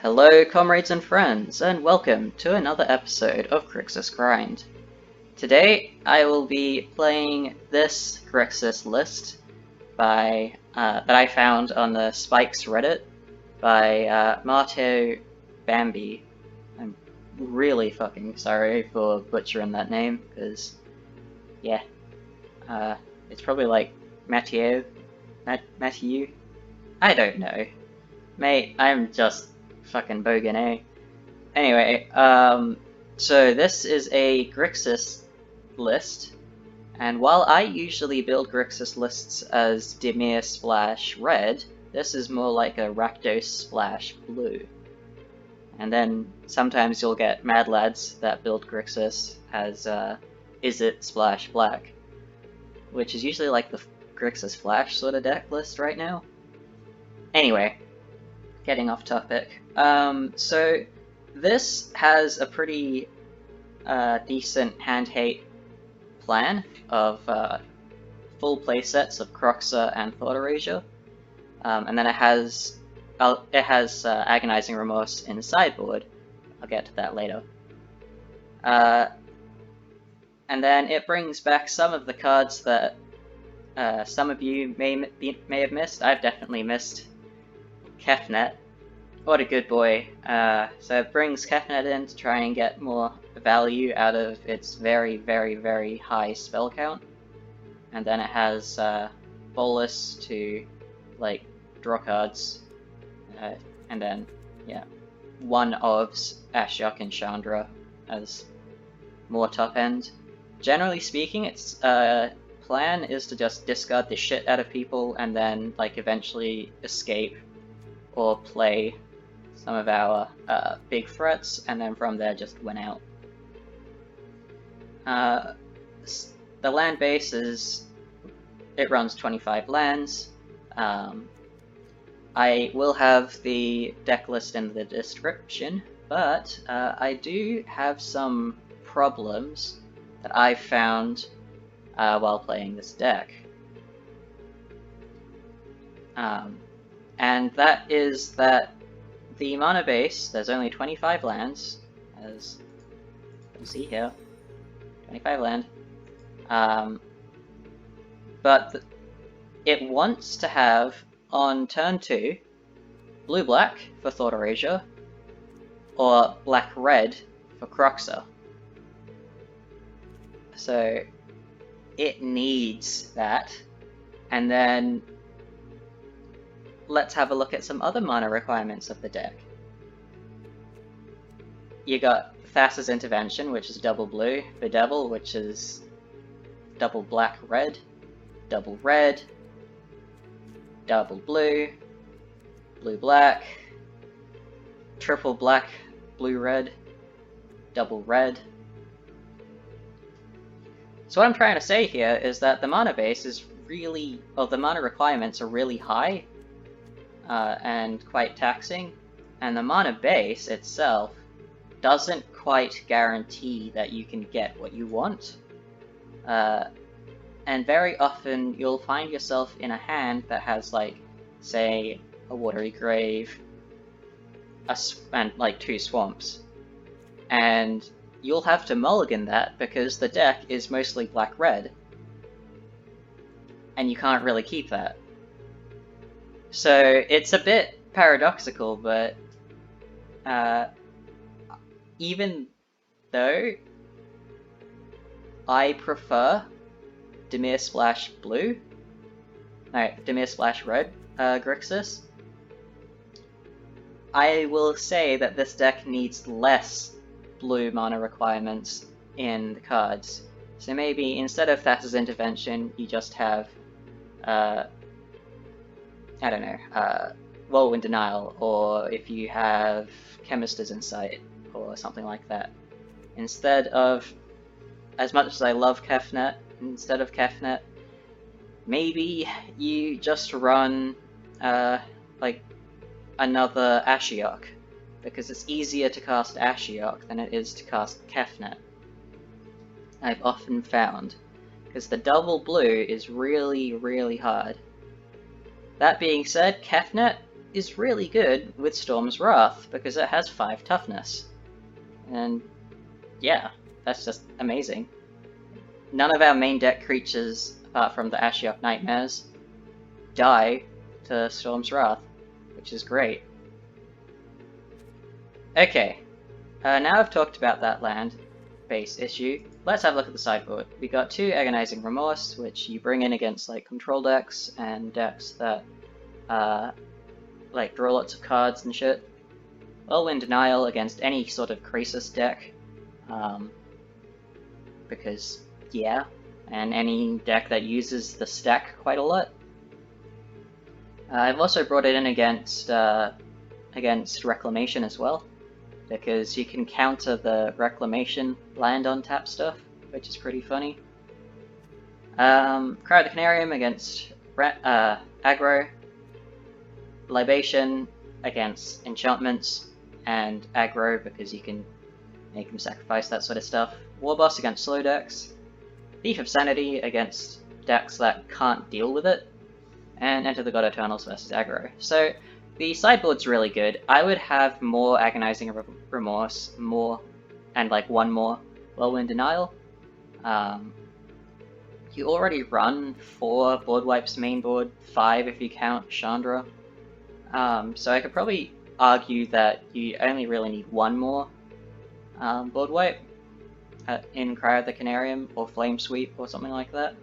Hello comrades and friends, and welcome to another episode of Grixis Grind. Today I will be playing this Grixis list that I found on the Spikes Reddit by Matteo Bambi. I'm really fucking sorry for butchering that name, because, yeah, it's probably like Matthew? I don't know. Mate, I'm just fucking bogan, eh? Anyway, so this is a Grixis list, and while I usually build Grixis lists as Dimir/red, this is more like a Rakdos/blue. And then sometimes you'll get mad lads that build Grixis as Izzet/black, which is usually like the Grixis Flash sort of deck list right now. Anyway, getting off topic. So this has a pretty decent hand-hate plan of full playsets of Kroxa and Thought Erasure, and then it has Agonizing Remorse in sideboard. I'll get to that later. And then it brings back some of the cards that some of you may have missed. I've definitely missed Kefnet. What a good boy. So it brings Kefnet in to try and get more value out of its very, very, very high spell count. And then it has Bolus to, like, draw cards. And then, yeah, one of Ashiok and Chandra as more top end. Generally speaking, its plan is to just discard the shit out of people and then, like, eventually escape or play some of our big threats, and then from there just win out. The land base it runs 25 lands. I will have the deck list in the description, but I do have some problems that I found while playing this deck. And that is that the mana base, there's only 25 lands, as you can see here, 25 land, but it wants to have, on turn 2, blue-black for Thought Erasure, or black-red for Kroxa. So it needs that, and then let's have a look at some other mana requirements of the deck. You got Thassa's Intervention, which is double blue, Bedevil, which is double black-red, double red, double blue, blue-black, triple black, blue-red, double red. So what I'm trying to say here is that the mana base is really, well, the mana requirements are really high, and quite taxing, and the mana base itself doesn't quite guarantee that you can get what you want. And very often you'll find yourself in a hand that has, like, say, a Watery Grave, and like 2 swamps, and you'll have to mulligan that because the deck is mostly black-red, and you can't really keep that. So it's a bit paradoxical, but even though I prefer Dimir/red Grixis, I will say that this deck needs less blue mana requirements in the cards. So maybe instead of Thassa's Intervention, you just have I don't know, Whirlwind Denial, or if you have Chemist's Insight, or something like that. Instead of, as much as I love Kefnet, instead of Kefnet, maybe you just run, like, another Ashiok, because it's easier to cast Ashiok than it is to cast Kefnet. I've often found, because the double blue is really, really hard. That being said, Kefnet is really good with Storm's Wrath because it has 5 toughness. And yeah, that's just amazing. None of our main deck creatures, apart from the Ashiok Nightmares, die to Storm's Wrath, which is great. Okay, now I've talked about that land base issue, let's have a look at the sideboard. We got 2 Agonizing Remorse, which you bring in against like control decks and decks that like draw lots of cards and shit. Whirlwind Denial against any sort of Grixis deck, because yeah, and any deck that uses the stack quite a lot. I've also brought it in against Reclamation as well, because you can counter the Reclamation land on tap stuff, which is pretty funny. Cry of the Canarium against aggro, Libation against enchantments and aggro, because you can make them sacrifice that sort of stuff. Warboss against slow decks, Thief of Sanity against decks that can't deal with it, and Enter the God Eternals versus aggro. So the sideboard's really good. I would have more Agonizing Remorse, and like 1 more Whirlwind Denial. You already run 4 board wipes main board, 5 if you count Chandra. So I could probably argue that you only really need 1 more board wipe in Cry of the Canarium or Flame Sweep or something like that.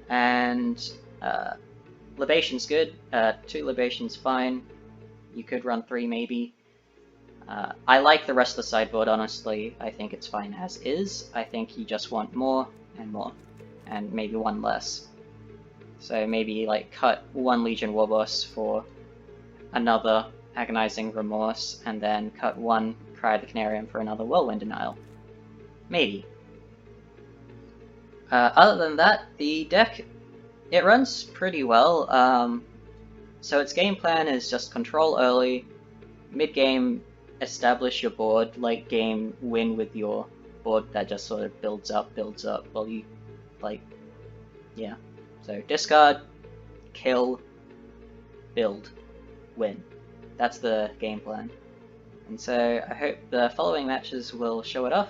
And Libation's good, 2 Libation's fine, you could run 3 maybe. I like the rest of the sideboard, honestly. I think it's fine as is. I think you just want more, and maybe 1 less. So maybe like cut 1 Legion Warboss for another Agonizing Remorse, and then cut 1 Cry of the Canarium for another Whirlwind Denial. Maybe. Other than that, the deck, it runs pretty well. So its game plan is just control early, mid-game establish your board, late game win with your board that just sort of builds up while you, like, yeah. So discard, kill, build, win. That's the game plan. And so I hope the following matches will show it off.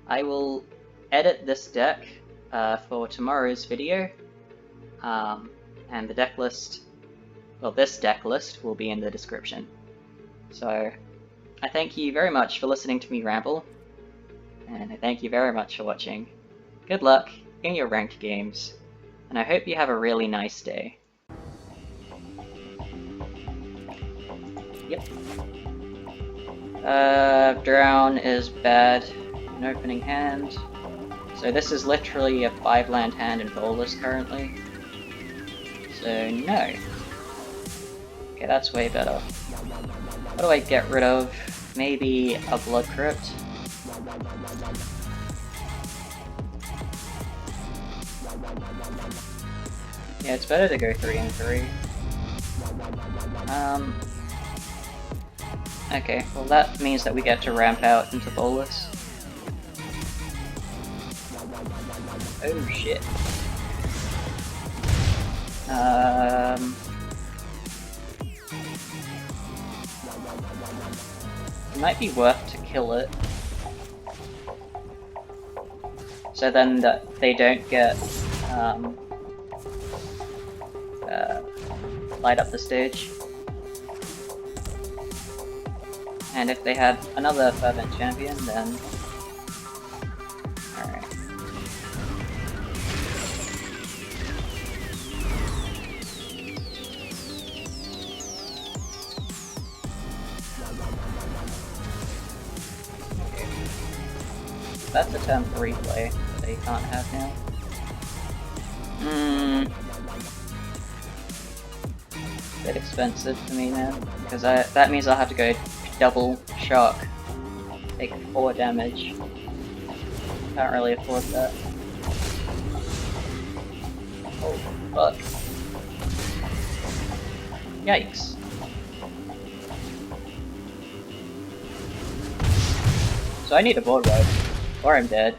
I will edit this deck for tomorrow's video, and the deck list, well, this deck list will be in the description. So I thank you very much for listening to me ramble, and I thank you very much for watching. Good luck in your ranked games, and I hope you have a really nice day. Yep. Drown is bad in opening hand. So this is literally a 5-land hand in Bolas currently. So no. Okay, that's way better. What do I get rid of? Maybe a Blood Crypt. Yeah, it's better to go 3 and 3. Okay, well that means that we get to ramp out into Bolas. Oh shit. It might be worth to kill it, so then that they don't get light up the stage. And if they had another Fervent Champion, then alright. That's a turn 3 play that they can't have now. Bit expensive for me now, because that means I'll have to go double shock, take 4 damage. Can't really afford that. Oh fuck. Yikes. So I need a board wipe, or I'm dead.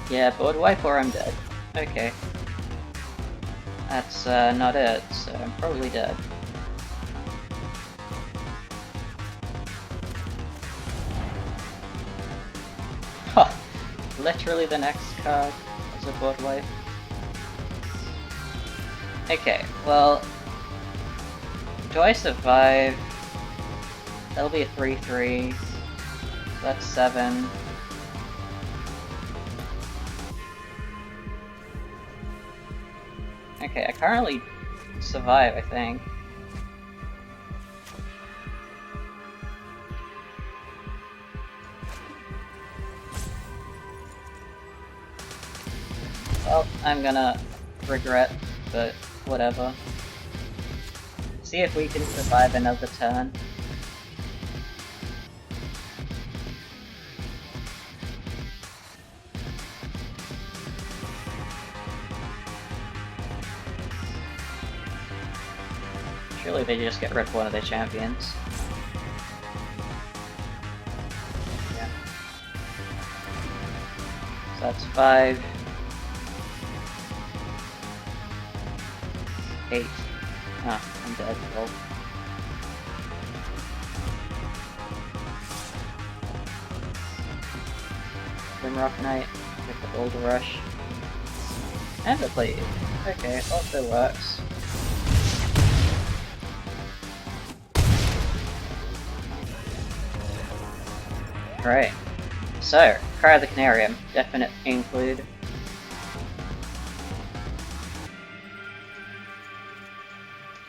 Yeah, board wipe or I'm dead. Okay. That's not it, so I'm probably dead. Huh. Literally the next card is a board wipe. Okay, well... do I survive? That'll be a 3-3. That's 7. Okay, I currently survive, I think. Well, I'm gonna regret, but whatever. See if we can survive another turn. Surely they just get rid of one of their champions. Yeah. So that's 5. 8. Ah, I'm dead. Well. Grimrock Knight with the Boulder Rush. And the Bleed. Okay, also works. Right. So, Cry of the Canarium, definite include.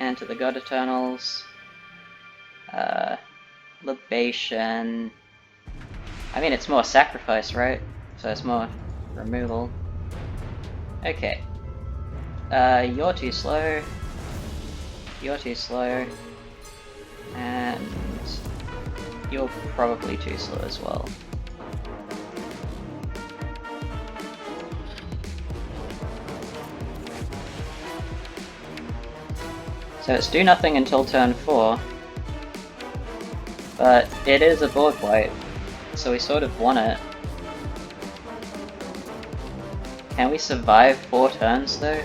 Enter the God Eternals. Libation. I mean, it's more sacrifice, right? So it's more removal. Okay. You're too slow. You're too slow. And you're probably too slow as well. So it's do nothing until turn 4. But it is a board wipe, so we sort of want it. Can we survive 4 turns though?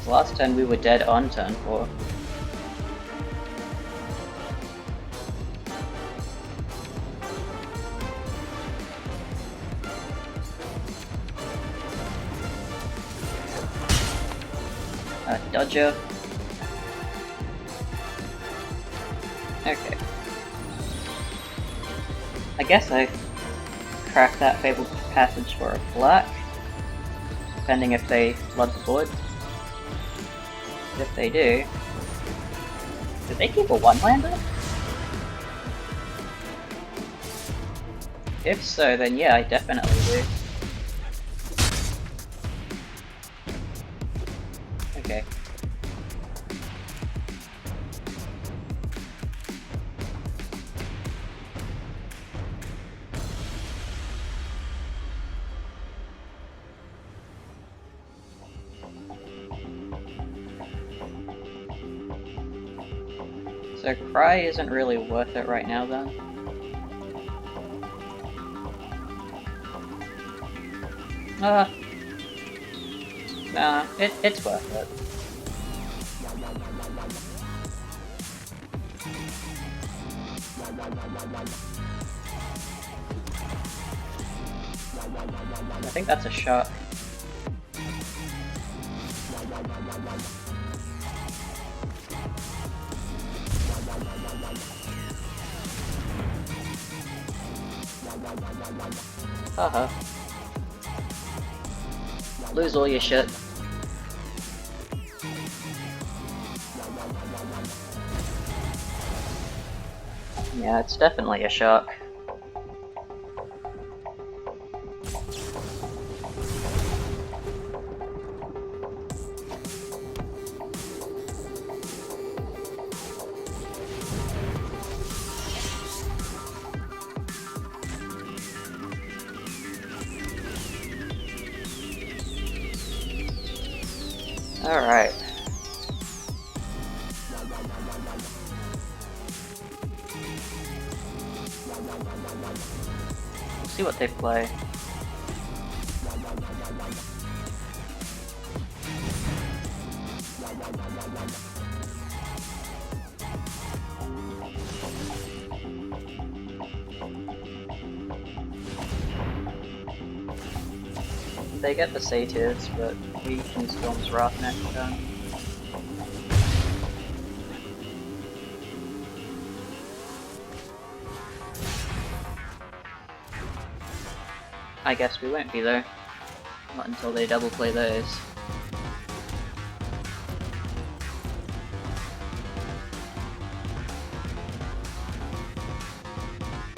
Last turn we were dead on turn 4. Dodger. Okay. I guess I cracked that Fabled Passage for a black, depending if they flood the board. If they do they keep a 1-lander? If so, then yeah, I definitely do. Okay. So Cry isn't really worth it right now then. Nah, it's worth it. I think that's a shot. Haha. Lose all your shit. Yeah, it's definitely a shock. Alright. We'll see what they play. They get the satyrs, but we can Storm's Wrath next turn. I guess we won't be though. Not until they double play those.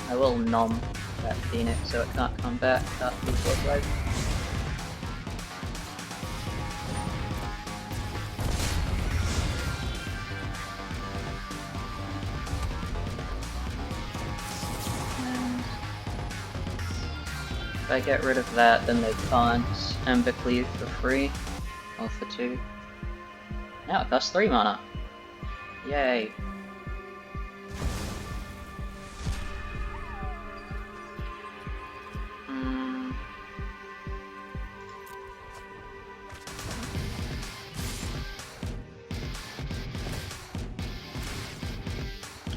I will nom that Phoenix so it can't come back after the fourth leg. If I get rid of that, then they can't Ember Cleave for free, or for 2. Now it costs 3 mana. Yay.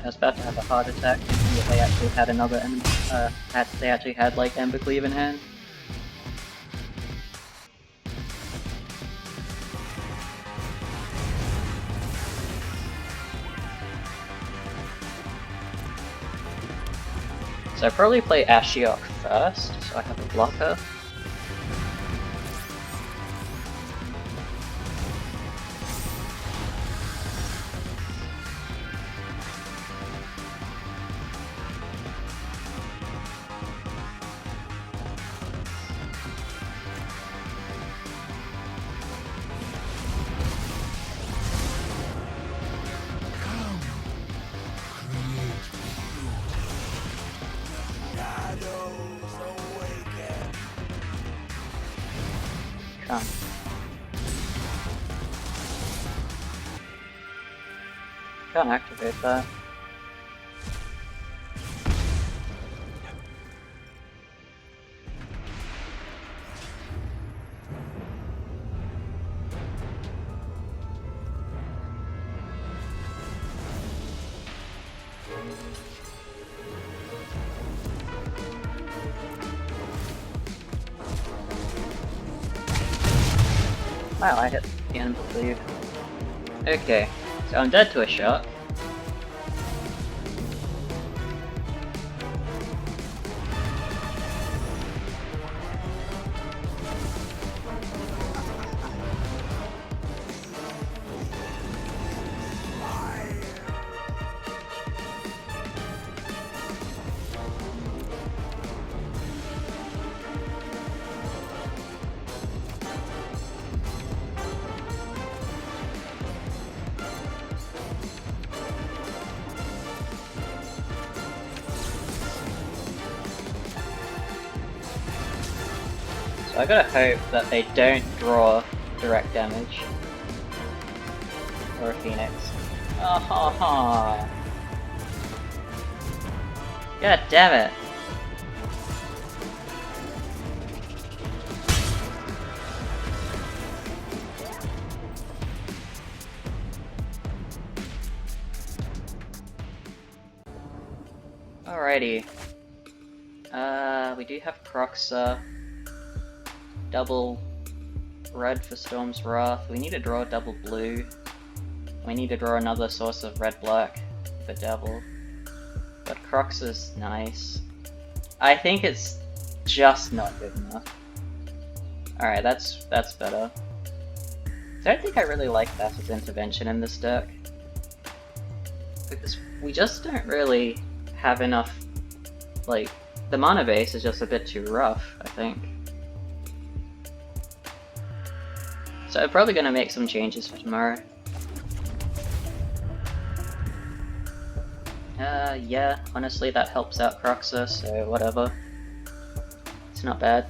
I was about to have a heart attack thinking that they actually had another they actually had like Ember Cleave in hand. So I probably play Ashiok first, so I have a blocker. Come. Can't activate that. Wow, I hit the Ember Cleave. Okay, so I'm dead to a shot. I gotta hope that they don't draw direct damage. Or a Phoenix. Oh ha ha! God damn it! Alrighty. We do have Kroxa. Double red for Storm's Wrath. We need to draw double blue. We need to draw another source of red-black for Devil. But Kroxa's nice. I think it's just not good enough. Alright, that's better. I don't think I really like that as intervention in this deck. Because we just don't really have enough, like, the mana base is just a bit too rough, I think. So I'm probably gonna make some changes for tomorrow. Yeah, honestly that helps out Kroxa, so whatever. It's not bad.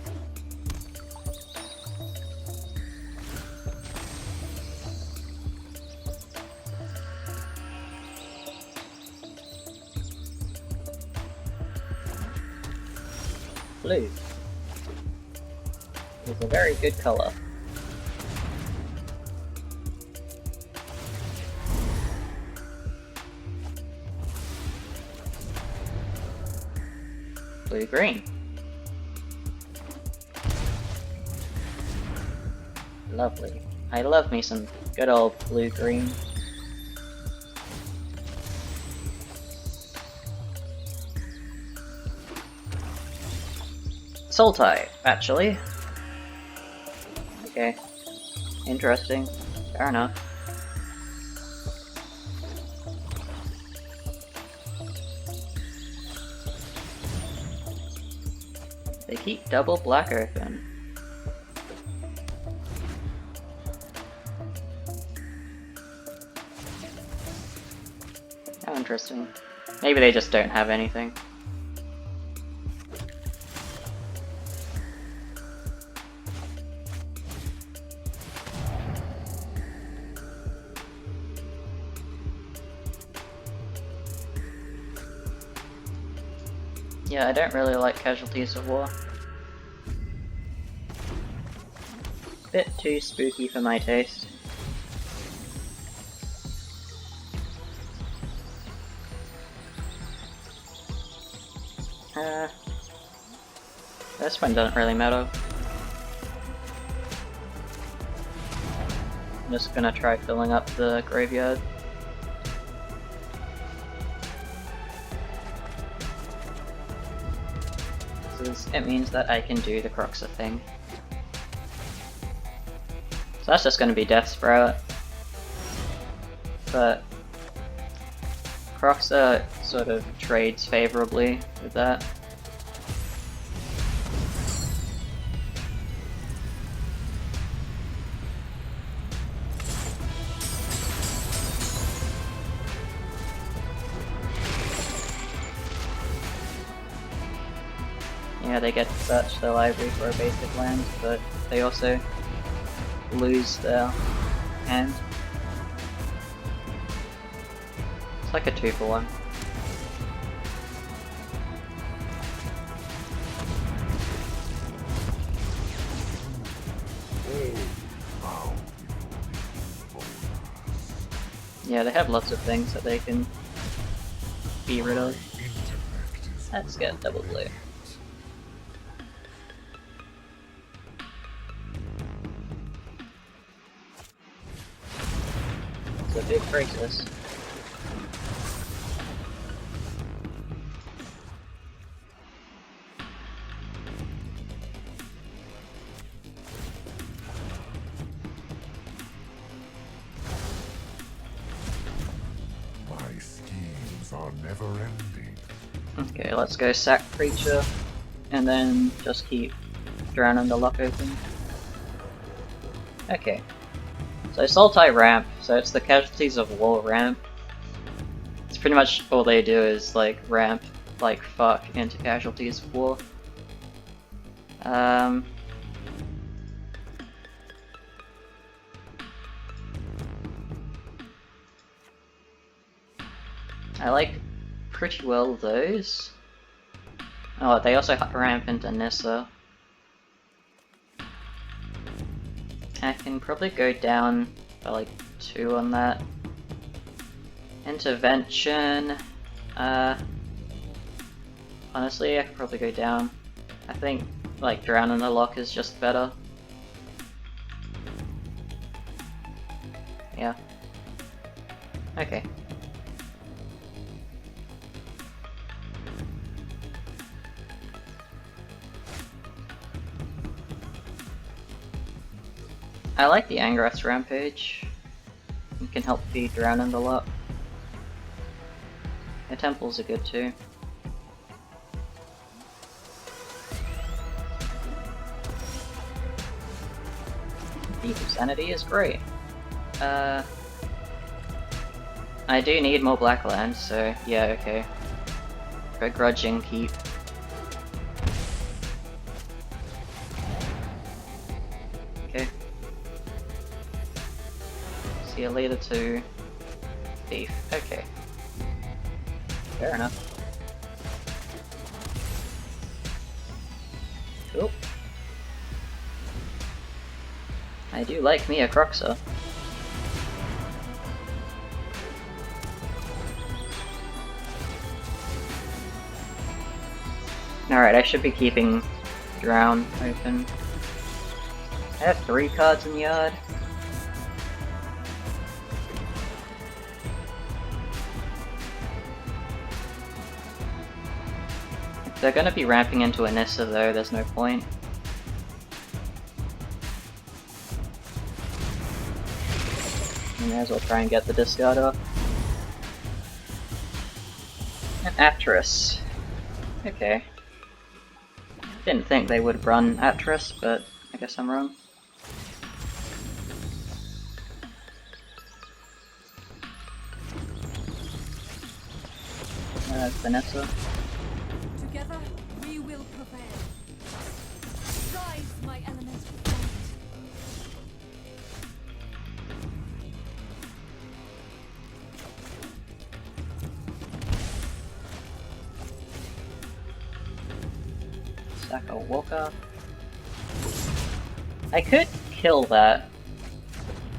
blue. It's a very good color. Blue-green. Lovely. I love me some good old blue-green. Sultai, actually. Okay. Interesting. Fair enough. They keep double black open. How interesting. Maybe they just don't have anything. Yeah, I don't really like Casualties of War. Bit too spooky for my taste. This one doesn't really matter. I'm just gonna try filling up the graveyard. It means that I can do the Kroxa thing. So that's just going to be Death Sprout. But Kroxa sort of trades favorably with that. Yeah, they get to search their library for a basic land, but they also lose their hand. It's like a 2-for-1. Yeah, they have lots of things that they can be rid of. Let's get double blue. It's a big Grixis. My schemes are never ending. Okay, let's go sack creature, and then just keep drowning the lock open. Okay. So Sultai Ramp, so it's the Casualties of War ramp. It's pretty much all they do is like ramp like fuck into Casualties of War. I like pretty well those. Oh, they also ramp into Nissa. I can probably go down by like 2 on that. Intervention. Honestly, I could probably go down. I think like drowning the lock is just better. Yeah. Okay. I like the Angrath's Rampage. You can help feed drowning the lot. The temples are good too. Deep Sanity is great. I do need more black land, so yeah, okay. Begrudging keep. Okay. See you later to thief. Okay. Fair enough. Oh. I do like me a Kroxa. Alright, I should be keeping Drown open. I have 3 cards in yard. If they're gonna be ramping into Anissa though, there's no point. I may as well try and get the discard off. An Atris. Okay. Didn't think they would run Atris, but I guess I'm wrong. Vanessa. Together we will prevail. Rise, my elemental friend. Saka Walker. I could kill that.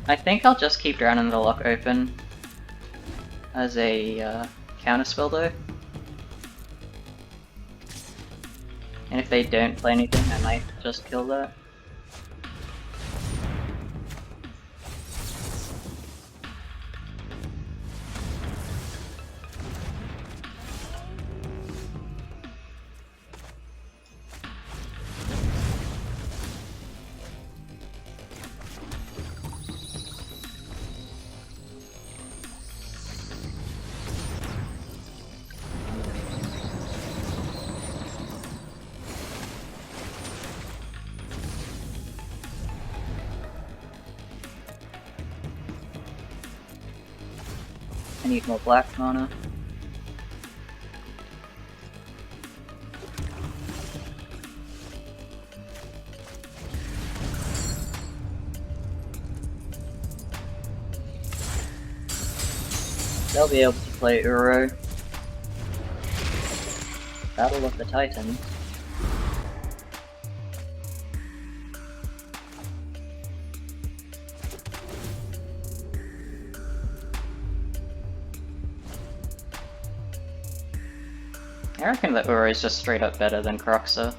I think I'll just keep Drowning the Lock open as a counterspell though. And if they don't play anything, I might just kill that. I need more black mana. They'll be able to play Uro. Battle of the Titans. I reckon that Uro is just straight up better than Kroxa.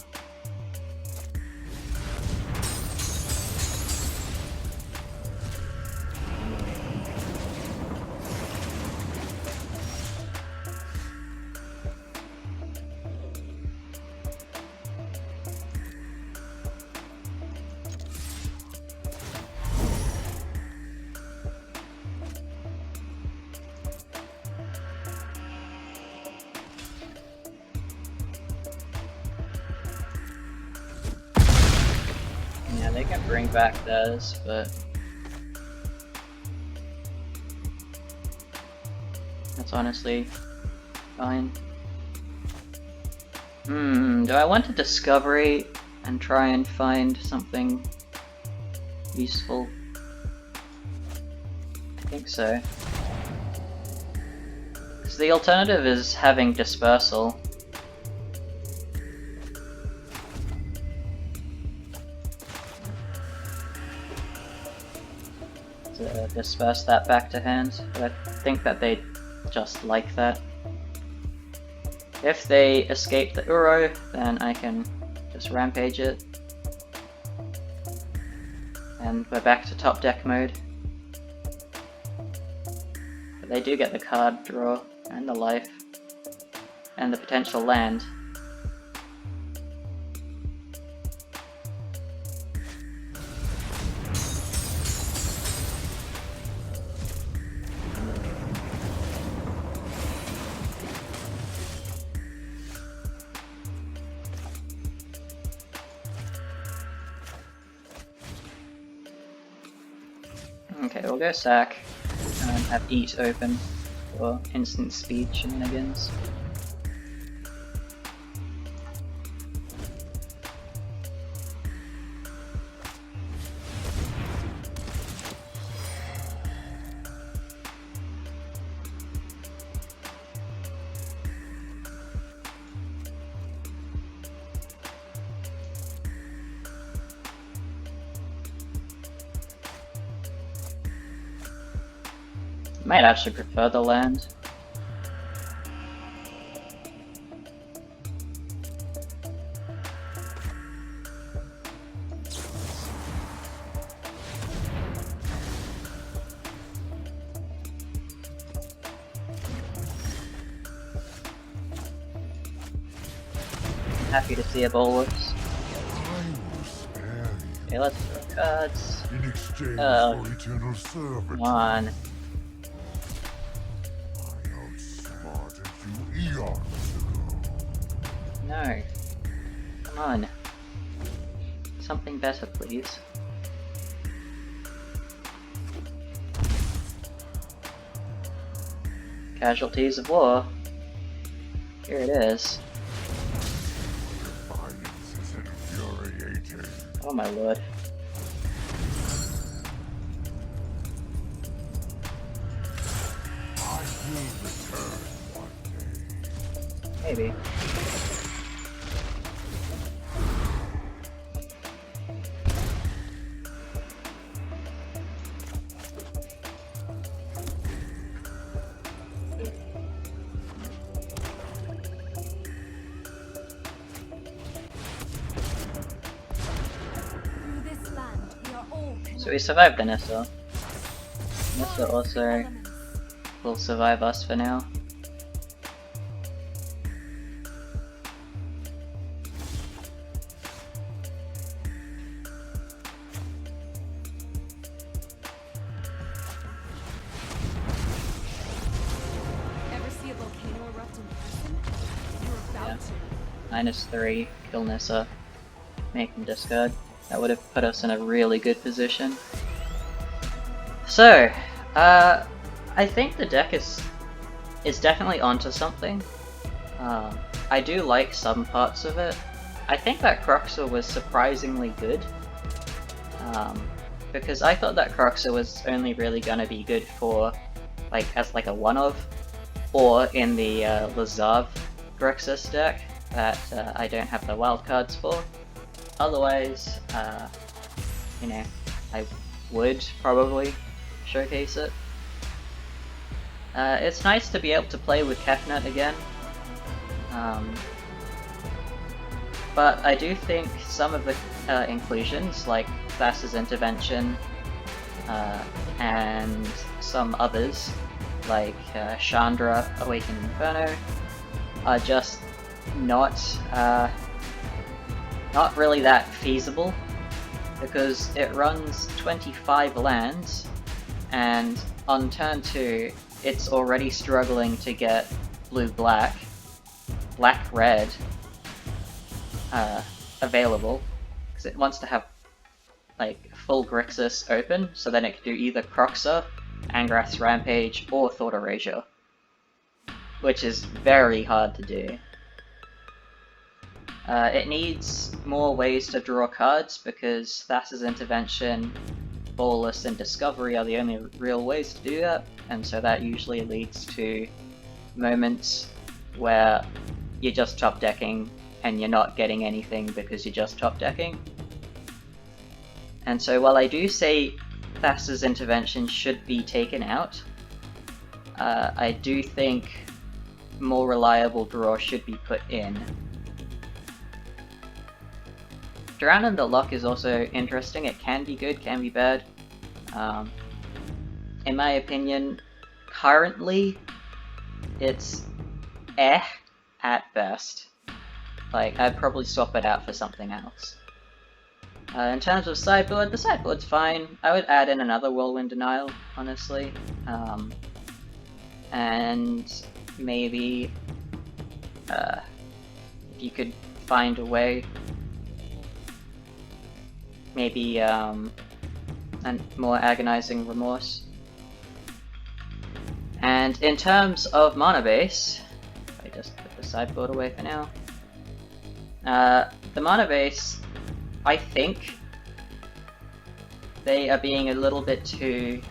Yeah, they can bring back theirs, but that's honestly fine. Do I want to Discovery and try and find something useful? I think so. Because the alternative is having Dispersal. To disperse that back to hand, but I think that they just like that. If they escape the Uro, then I can just rampage it. And we're back to top deck mode. But they do get the card draw, and the life, and the potential land. Okay, we'll go sack and have Eat open for instant speed shenanigans. Might actually prefer the land. Happy to see a bolus. Okay, let's throw cards. In exchange for eternal servitude. Come on. I outsmarted you eons ago. No. Come on. Something better, please. Casualties of war. Here it is. Defiance is infuriating. Oh my lord. I will return one day. Maybe. Through this land, we are all So we survived the Nissa. Nissa also elements. will survive us for now. Ever see a volcano erupt in person? You're about to. -3, kill Nissa, make him discard. That would have put us in a really good position. So, I think the deck is definitely onto something. I do like some parts of it. I think that Kroxa was surprisingly good. Because I thought that Kroxa was only really gonna be good for, like, as like a one-of, or in the Lazav Grixis deck that I don't have the wildcards for. Otherwise, you know, I would probably showcase it. It's nice to be able to play with Kefnet again. But I do think some of the inclusions, like Thassa's Intervention, and some others, like Chandra, Awakened Inferno, are just not really that feasible, because it runs 25 lands, and on turn 2, it's already struggling to get blue-black, black-red available, because it wants to have like full Grixis open, so then it can do either Kroxa, Angrath's Rampage, or Thought Erasure, which is very hard to do. It needs more ways to draw cards, because Thassa's Intervention, Bolus, and Discovery are the only real ways to do that, and so that usually leads to moments where you're just top decking and you're not getting anything because you're just top decking. And so while I do say Thassa's Intervention should be taken out, I do think more reliable draw should be put in. Drown in the Lock is also interesting. It can be good, can be bad. In my opinion, currently, it's at best. Like, I'd probably swap it out for something else. In terms of sideboard, the sideboard's fine. I would add in another Whirlwind Denial, honestly. And maybe, if you could find a way, maybe a more Agonizing Remorse. And in terms of mana base, I just put the sideboard away for now. The mana base, I think they are being a little bit too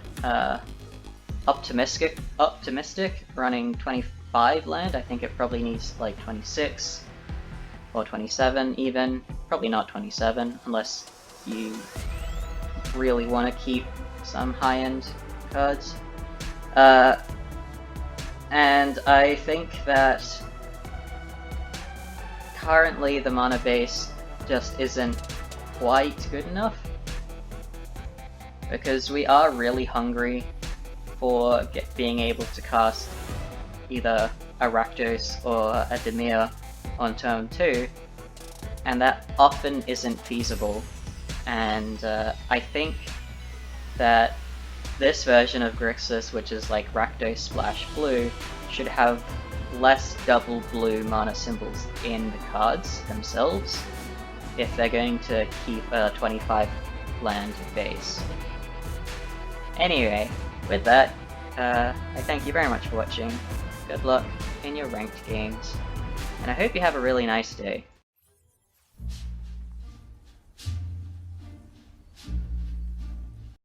optimistic running 25 land. I think it probably needs like 26 or 27 even. Probably not 27 unless you really want to keep some high-end cards. And I think that currently the mana base just isn't quite good enough, because we are really hungry for being able to cast either a Rakdos or a Dimir on turn 2, and that often isn't feasible. And I think that this version of Grixis, which is like Rakdos splash blue, should have less double blue mana symbols in the cards themselves if they're going to keep a 25 land base. Anyway, with that, I thank you very much for watching. Good luck in your ranked games, and I hope you have a really nice day.